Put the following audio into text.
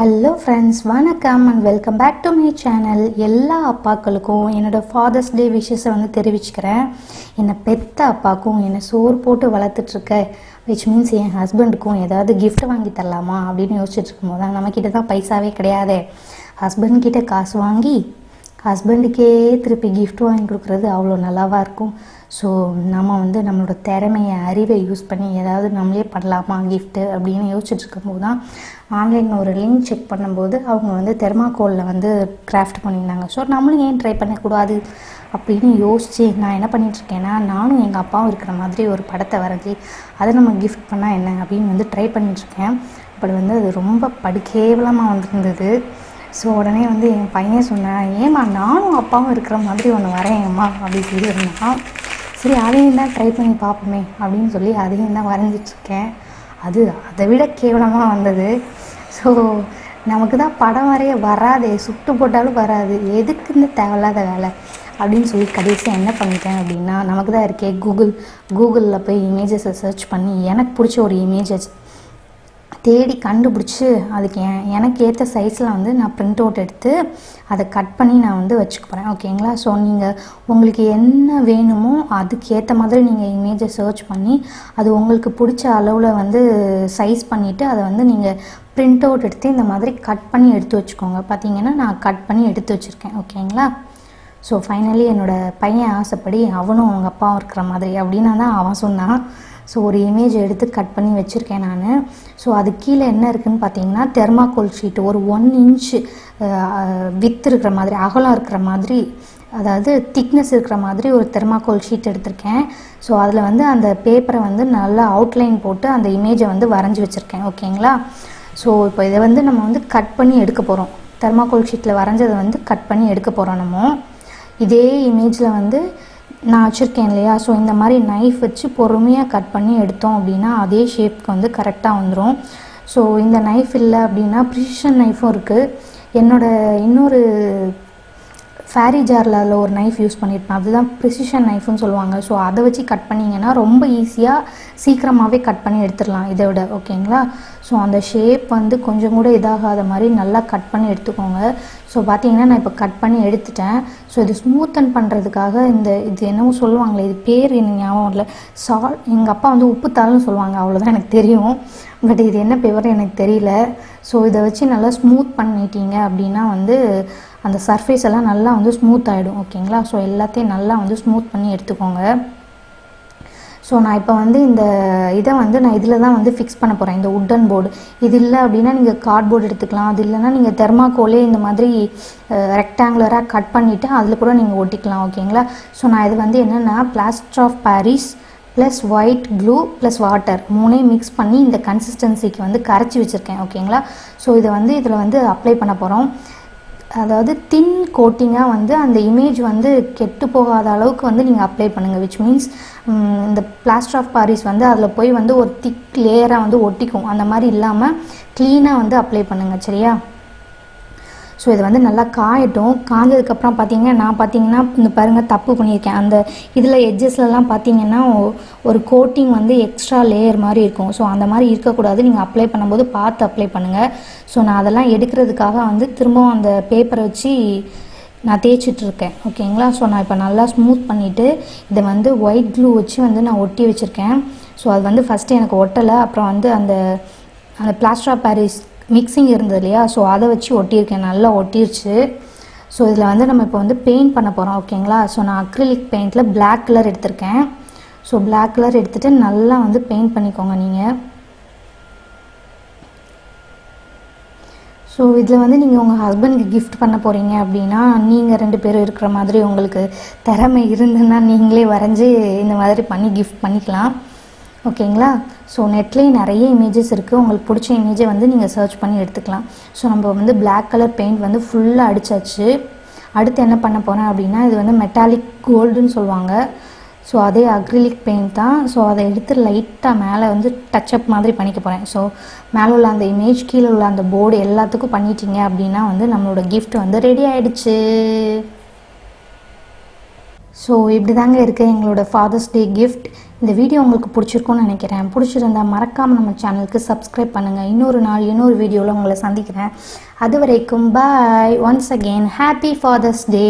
Hello friends, வணக்கம் and welcome back to my channel. எல்லா அப்பாக்களுக்கும் என்னோடய ஃபாதர்ஸ் டே விஷஸை தெரிவிச்சுக்கிறேன். என்னை பெத்த அப்பாவுக்கும் என்னை சோறு போட்டு வளர்த்துட்ருக்க விச் மீன்ஸ் என் ஹஸ்பண்டுக்கும் ஏதாவது கிஃப்ட் வாங்கி தரலாமா அப்படின்னு யோசிச்சுட்டு தான் நம்மக்கிட்ட தான் பைசாவே கிடையாது. ஹஸ்பண்ட்கிட்ட காசு வாங்கி ஹஸ்பண்டுக்கே திருப்பி கிஃப்ட் வாங்கி கொடுக்குறது அவ்வளோ நல்லாவாக இருக்கும். ஸோ நம்ம நம்மளோட திறமையை அறிவை யூஸ் பண்ணி ஏதாவது நம்மளே பண்ணலாமா கிஃப்ட்டு அப்படின்னு யோசிச்சுட்டு இருக்கும்போது தான் ஆன்லைனில் ஒரு லிங்க் செக் பண்ணும்போது அவங்க தெர்மாக்கோலில் கிராஃப்ட் பண்ணியிருந்தாங்க. ஸோ நம்மளும் ஏன் ட்ரை பண்ணக்கூடாது அப்படின்னு யோசித்து நான் என்ன பண்ணிகிட்ருக்கேன்னா, நானும் எங்கள் அப்பாவும் இருக்கிற மாதிரி ஒரு படத்தை வரைஞ்சி அதை நம்ம கிஃப்ட் பண்ணால் என்ன அப்படின்னு ட்ரை பண்ணிகிட்ருக்கேன். அப்படி அது ரொம்ப படுகேவலமாக வந்திருந்தது. ஸோ உடனே என் பையன் சொன்னேன், ஏம்மா நானும் அப்பாவும் இருக்கிற மாதிரி ஒன்று வரையேம்மா அப்படின்னு சொல்லியிருந்தான். சரி அதையும் தான் ட்ரை பண்ணி பார்ப்போமே அப்படின்னு சொல்லி அதையும் தான் வரைஞ்சிட்ருக்கேன். அதை விட கேவலமாக வந்தது. ஸோ நமக்கு தான் படம் வரைய வராதே, சுட்டு போட்டாலும் வராது, எதுக்குன்னு தேவையில்லாத வேலை அப்படின்னு சொல்லி கடைசியாக என்ன பண்ணிட்டேன் அப்படின்னா, நமக்கு தான் இருக்கே கூகுளில் போய் இமேஜஸை சர்ச் பண்ணி எனக்கு பிடிச்ச ஒரு இமேஜை தேடி கண்டுபிடிச்சி அதுக்கு எனக்கு ஏற்ற சைஸில் நான் ப்ரிண்ட் அவுட் எடுத்து அதை கட் பண்ணி நான் வச்சுக்க போகிறேன். ஓகேங்களா? ஸோ நீங்கள் உங்களுக்கு என்ன வேணுமோ அதுக்கு ஏற்ற மாதிரி நீங்கள் இமேஜை சர்ச் பண்ணி அது உங்களுக்கு பிடிச்ச அளவில் சைஸ் பண்ணிவிட்டு அதை நீங்கள் ப்ரிண்ட் அவுட் எடுத்து இந்த மாதிரி கட் பண்ணி எடுத்து வச்சுக்கோங்க. பார்த்தீங்கன்னா நான் கட் பண்ணி எடுத்து வச்சுருக்கேன். ஓகேங்களா? ஸோ ஃபைனலி என்னோடய பையன் ஆசைப்படி அவனும் அவங்க அப்பாவும் இருக்கிற மாதிரி அப்படின்னா தான் அவன் சொன்னான். ஸோ ஒரு இமேஜ் எடுத்து கட் பண்ணி வச்சுருக்கேன் நான். ஸோ அது கீழே என்ன இருக்குதுன்னு பார்த்தீங்கன்னா, தெர்மாக்கோல் ஷீட் ஒரு 1 இன்ச்சு வித்து இருக்கிற மாதிரி, அகலம் இருக்கிற மாதிரி, அதாவது திக்னஸ் இருக்கிற மாதிரி ஒரு தெர்மாக்கோல் ஷீட் எடுத்திருக்கேன். ஸோ அதில் அந்த பேப்பரை நல்லா அவுட்லைன் போட்டு அந்த இமேஜை வரைஞ்சி வச்சுருக்கேன். ஓகேங்களா? ஸோ இப்போ இதை நம்ம கட் பண்ணி எடுக்க போகிறோம். தெர்மாக்கோல் ஷீட்டில் வரைஞ்சதை கட் பண்ணி எடுக்க போகிறோம். நம்ம இதே இமேஜில் நான் வச்சுருக்கேன் இல்லையா? ஸோ இந்த மாதிரி நைஃப் வச்சு பொறுமையாக கட் பண்ணி எடுத்தோம் அப்படின்னா அதே ஷேப்க்கு கரெக்டாக வந்துடும். ஸோ இந்த நைஃப் இல்லை அப்படின்னா ப்ரிசிஷன் நைஃபும் இருக்குது. இன்னொரு ஃபேரி ஜாரில் அதில் ஒரு நைஃப் யூஸ் பண்ணியிருப்பேன், அதுதான் ப்ரிசிஷன் நைஃப்னு சொல்லுவாங்க. ஸோ அதை வச்சு கட் பண்ணிங்கன்னா ரொம்ப ஈஸியாக சீக்கிரமாகவே கட் பண்ணி எடுத்துடலாம் இதை விட. ஓகேங்களா? ஸோ அந்த ஷேப் கொஞ்சம் கூட இதாகாத மாதிரி நல்லா கட் பண்ணி எடுத்துக்கோங்க. ஸோ பார்த்தீங்கன்னா நான் இப்போ கட் பண்ணி எடுத்துட்டேன். ஸோ இது ஸ்மூத்தன் பண்ணுறதுக்காக இது என்னவோ சொல்லுவாங்களே, இது பேர் எனக்கு ஞாபகம் இல்லை, எங்கள் அப்பா உப்புத்தாள்னு சொல்லுவாங்க, அவ்வளோதான் எனக்கு தெரியும். பட் இது என்ன பேப்பர் எனக்கு தெரியல. ஸோ இதை வச்சு நல்லா ஸ்மூத் பண்ணிட்டீங்க அப்படின்னா அந்த சர்ஃபேஸ் எல்லாம் நல்லா ஸ்மூத் ஆகிடும். ஓகேங்களா? ஸோ எல்லாத்தையும் நல்லா ஸ்மூத் பண்ணி எடுத்துக்கோங்க. ஸோ நான் இப்போ இந்த இதை நான் இதில் தான் ஃபிக்ஸ் பண்ண போகிறேன், இந்த உட்டன் போர்டு. இது இல்லை அப்படின்னா நீங்கள் கார்ட்போர்டு எடுத்துக்கலாம். அது இல்லைன்னா நீங்கள் தெர்மாக்கோலே இந்த மாதிரி ரெக்டாங்குலராக கட் பண்ணிவிட்டு அதில் கூட நீங்கள் ஒட்டிக்கலாம். ஓகேங்களா? ஸோ நான் இது என்னென்னா plaster of Paris plus white glue plus water 3 mix பண்ணி இந்த கன்சிஸ்டன்சிக்கு கரைச்சி வச்சுருக்கேன். ஓகேங்களா? ஸோ இதை இதில் அப்ளை பண்ண போகிறோம். அதாவது தின் கோட்டிங்காக அந்த இமேஜ் கெட்டு போகாத அளவுக்கு நீங்கள் அப்ளை பண்ணுங்கள். விச் மீன்ஸ் இந்த பிளாஸ்டர் ஆஃப் பாரிஸ் அதில் போய் ஒரு திக் லேயராக ஒட்டிக்கும். அந்த மாதிரி இல்லாமல் க்ளீனாக அப்ளை பண்ணுங்கள். சரியா? ஸோ இது நல்லா காயட்டும். காஞ்சதுக்கப்புறம் பார்த்தீங்கன்னா இந்த பாருங்கள் தப்பு பண்ணியிருக்கேன். அந்த இதில் எட்ஜஸ்லலாம் பார்த்தீங்கன்னா ஒரு கோட்டிங் எக்ஸ்ட்ரா லேயர் மாதிரி இருக்கும். ஸோ அந்த மாதிரி இருக்கக்கூடாது. நீங்கள் அப்ளை பண்ணும்போது பார்த்து அப்ளை பண்ணுங்கள். ஸோ நான் அதெல்லாம் எடுக்கிறதுக்காக திரும்பவும் அந்த பேப்பரை வச்சு நான் தேய்ச்சிட்ருக்கேன். ஓகேங்களா? ஸோ நான் இப்போ நல்லா ஸ்மூத் பண்ணிவிட்டு இதை ஒயிட் க்ளூ வச்சு நான் ஒட்டி வச்சுருக்கேன். ஸோ அது ஃபஸ்ட்டு எனக்கு ஒட்டலை. அப்புறம் அந்த பிளாஸ்டர் ஆஃப் பாரிஸ் மிக்சிங் இருந்தது இல்லையா? ஸோ அதை வச்சு ஒட்டியிருக்கேன், நல்லா ஒட்டிருச்சு. ஸோ இதில் நம்ம இப்போ பெயிண்ட் பண்ண போகிறோம். ஓகேங்களா? ஸோ நான் அக்ரிலிக் பெயிண்டில் பிளாக் கலர் எடுத்திருக்கேன். ஸோ பிளாக் கலர் எடுத்துகிட்டு நல்லா பெயிண்ட் பண்ணிக்கோங்க நீங்கள். ஸோ இதில் நீங்கள் உங்கள் ஹஸ்பண்டுக்கு கிஃப்ட் பண்ண போகிறீங்க அப்படின்னா நீங்கள் 2 பேரும் இருக்கிற மாதிரி உங்களுக்கு திறமை இருந்துன்னா நீங்களே வரைஞ்சி இந்த மாதிரி பண்ணி கிஃப்ட் பண்ணிக்கலாம். ஓகேங்களா? ஸோ நெட்லேயே நிறைய இமேஜஸ் இருக்குது. உங்களுக்கு பிடிச்ச இமேஜை நீங்கள் சர்ச் பண்ணி எடுத்துக்கலாம். ஸோ நம்ம பிளாக் கலர் பெயிண்ட் ஃபுல்லாக அடித்தாச்சு. அடுத்து என்ன பண்ண போகிறேன் அப்படின்னா, இது மெட்டாலிக் கோல்டுன்னு சொல்லுவாங்க. ஸோ அதே அக்ரிலிக் பெயிண்ட் தான். ஸோ அதை எடுத்து லைட்டாக மேலே டச்சப் மாதிரி பண்ணிக்க போகிறேன். ஸோ மேலே உள்ள அந்த இமேஜ், கீழே உள்ள அந்த போர்டு எல்லாத்துக்கும் பண்ணிட்டீங்க அப்படின்னா நம்மளோட கிஃப்ட் ரெடி ஆகிடுச்சு. ஸோ இப்படி தாங்க இருக்குது எங்களோட ஃபாதர்ஸ் டே கிஃப்ட். இந்த வீடியோ உங்களுக்கு பிடிச்சிருக்கும்னு நினைக்கிறேன். பிடிச்சிருந்தா மறக்காமல் நம்ம சேனலுக்கு சப்ஸ்கிரைப் பண்ணுங்கள். இன்னொரு நாள் இன்னொரு வீடியோவில் உங்களை சந்திக்கிறேன். அது வரைக்கும் பாய். ஒன்ஸ் அகெயின் ஹாப்பி ஃபாதர்ஸ் டே.